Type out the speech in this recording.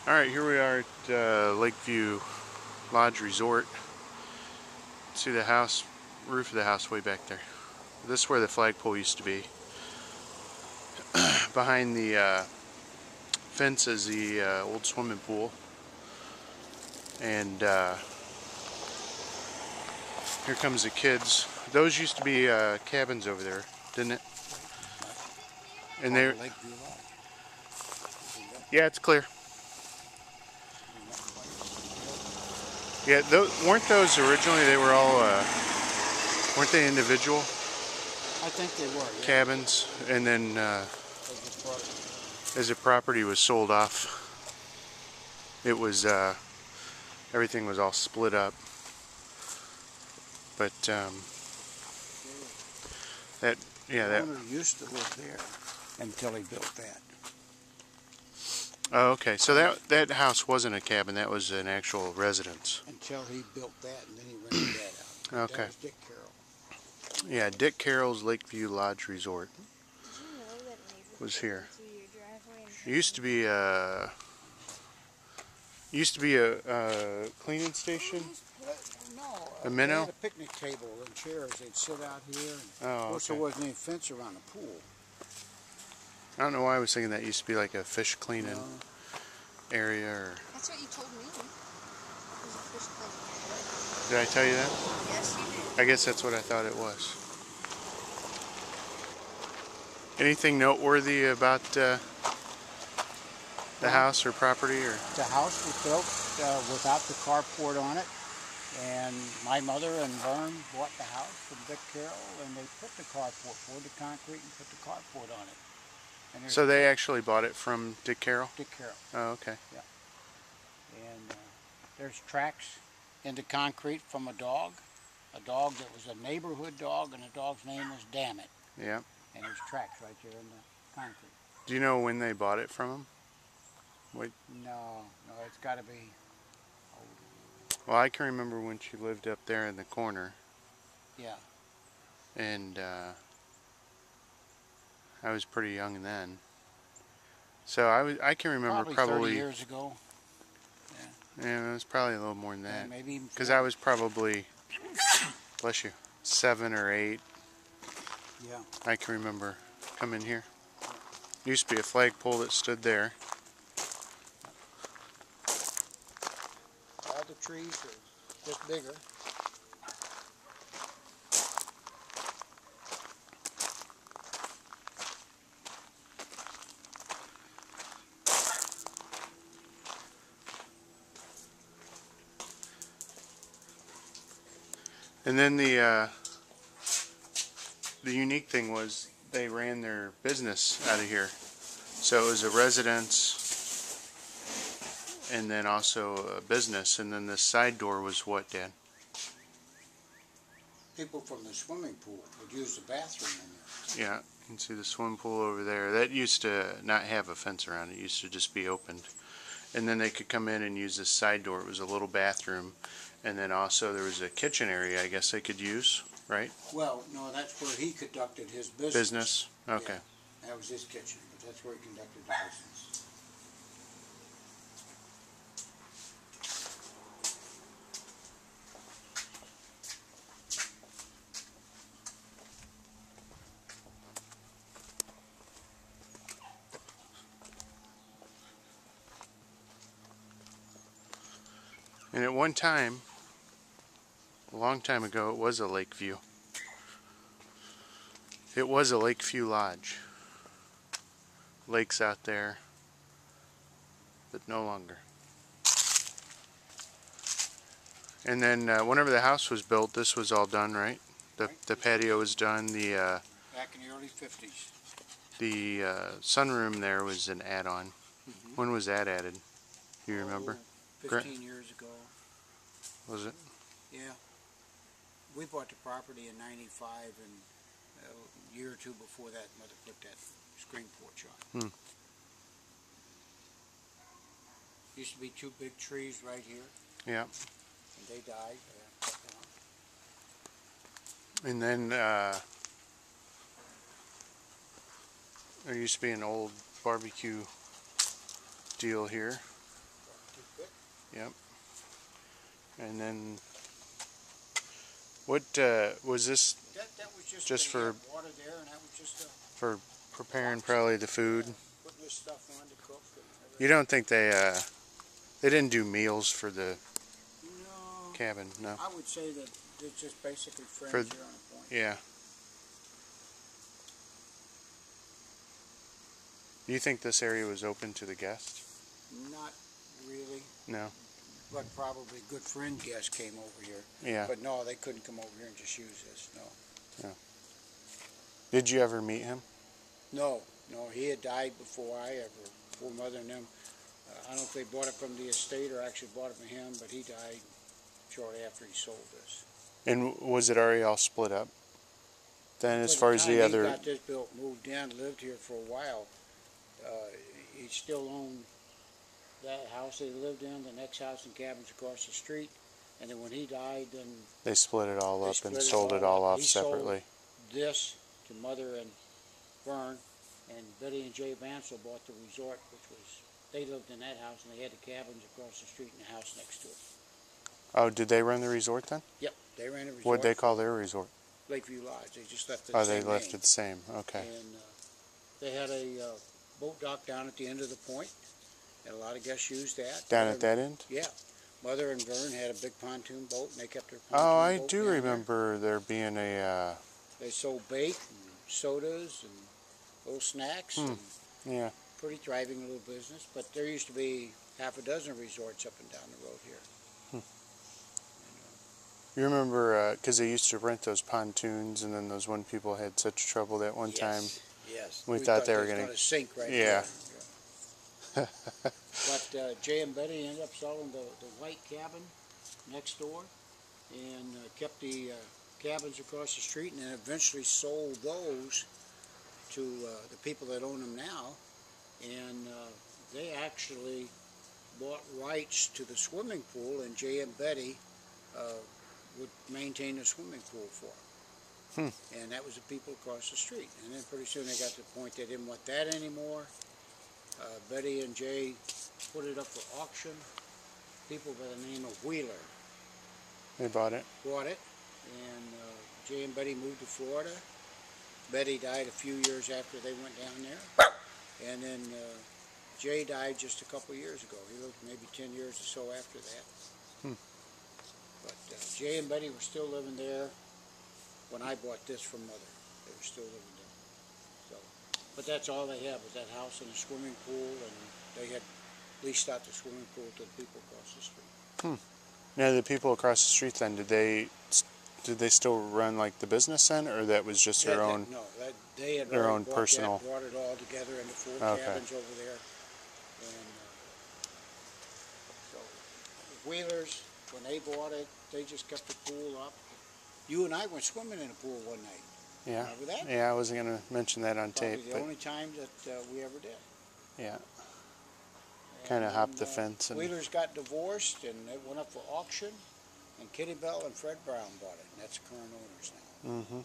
Alright, here we are at Lakeview Lodge Resort. See the house, roof of the house way back there. This is where the flagpole used to be. Behind the fence is the old swimming pool. And here comes the kids. Those used to be cabins over there, didn't it? And they, yeah, it's clear. Yeah, weren't those originally? They were all, weren't they individual? I think they were. Yeah. Cabins, and then as the property was sold off, it was everything was all split up. But that the owner used to live there until he built that. Oh, okay. So that house wasn't a cabin. That was an actual residence. Until he built that, and then he rented that out. Okay. That was Dick Carroll. Yeah, Dick Carroll's Lakeview Lodge Resort was here. It used to be a cleaning station. No, a minnow. They had a picnic table and chairs. They'd sit out here. And oh, okay. Also, there wasn't any fence around the pool. I don't know why I was thinking that used to be like a fish cleaning area. Or that's what you told me. It was a fish cleaning area. Did I tell you that? Yes, you did. I guess that's what I thought it was. Anything noteworthy about the house or property? Or the house was built without the carport on it, and my mother and Vern bought the house from Dick Carroll, and they put the carport, poured the concrete, and put the carport on it. So they actually bought it from Dick Carroll? Dick Carroll. Oh, okay. Yeah. And there's tracks in the concrete from a dog that was a neighborhood dog, and the dog's name was Damn It. Yeah. And there's tracks right there in the concrete. Do you know when they bought it from him? Wait. No, it's got to be older. Well, I can remember when she lived up there in the corner. Yeah. And I was pretty young then. So I can remember probably 30 years ago. Yeah, it was probably a little more than that. Maybe even because I was probably, bless you, 7 or 8. Yeah. I can remember coming here. Used to be a flagpole that stood there. All the trees are just bigger. And then the unique thing was they ran their business out of here. So it was a residence and then also a business, and then the side door was what, Dad? People from the swimming pool would use the bathroom in there. Yeah, you can see the swimming pool over there. That used to not have a fence around it. It used to just be opened. And then they could come in and use this side door. It was a little bathroom. And then also there was a kitchen area I guess they could use, right? Well, no, that's where he conducted his business. Business? Okay. Yeah, that was his kitchen, but that's where he conducted the business. And at one time, a long time ago, it was a Lakeview. It was a Lakeview Lodge. Lakes out there, but no longer. And then whenever the house was built, this was all done, right? The patio was done. Back in the early 50s. The sunroom there was an add-on. When was that added? Do you remember? 15 years ago. Was it? Yeah. We bought the property in '95, and a year or two before that, Mother put that screen porch on. Used to be 2 big trees right here. Yeah. And they died. Cut down. And then there used to be an old barbecue deal here. Yep. And then, what was this That was just Just for- water there, and that was just for preparing probably the food? putting this stuff on to cook. And You don't think they didn't do meals for the No, cabin? No. I would say that it's just basically friends For- here on the point. Yeah. Do you think this area was open to the guests? Not really, No. but probably good friend guests came over here. Yeah. But no, they couldn't come over here and just use this, no. Did you ever meet him? No, he had died before Mother and them. I don't know if they bought it from the estate or actually bought it from him, but he died shortly after he sold this. And was it already all split up then, as By far as the time other? he got this built, moved in, lived here for a while, he still owned that house that he lived in, the next house and cabins across the street, and then when he died, then They split it all They up and split it sold it all all up. off He sold- separately. this to Mother and Vern, and Betty and Jay Vansel bought the resort, which was, they lived in that house, and they had the cabins across the street and the house next to it. Oh, did they run the resort then? Yep, they ran a resort. What'd they call their resort? Lakeview Lodge. They just left it Oh, the they same left name. it the same. Okay. And they had a boat dock down at the end of the point, and a lot of guests used that. Down at that end? Yeah. Mother and Vern had a big pontoon boat, and they kept their pontoon Oh, I boat do down there. remember there being a. They sold bake and sodas and little snacks, and Yeah. pretty thriving little business. But there used to be half a dozen resorts up and down the road here. You remember, because they used to rent those pontoons, and then those one people had such trouble that one time. Yes. we thought they were going gonna- to sink right Yeah. there. But Jay and Betty ended up selling the white cabin next door, and kept the cabins across the street, and then eventually sold those to the people that own them now. And they actually bought rights to the swimming pool, and Jay and Betty would maintain the swimming pool for them. And that was the people across the street. And then pretty soon they got to the point they didn't want that anymore. Betty and Jay put it up for auction. People by the name of Wheeler They bought it. bought it, and Jay and Betty moved to Florida. Betty died a few years after they went down there. And then Jay died just a couple of years ago. He lived maybe 10 years or so after that. But Jay and Betty were still living there when I bought this from Mother. They were still living there. So, but that's all they had was that house and a swimming pool, and they had leased out the swimming pool to the people across the street. Now, the people across the street then, did they still run like the business then, or that was just their own? No, they had their already own bought personal- that, brought it all together into 4 Okay. cabins over there. And so the Wheelers, when they bought it, they just kept the pool up. You and I went swimming in the pool one night. Yeah. Remember that? Yeah, I wasn't gonna mention that on Probably tape, the but only time that we ever did. yeah, Kinda And hopped then, the fence and- Wheelers got divorced, and it went up for auction, and Kitty Bell and Fred Brown bought it, and that's the current owners now.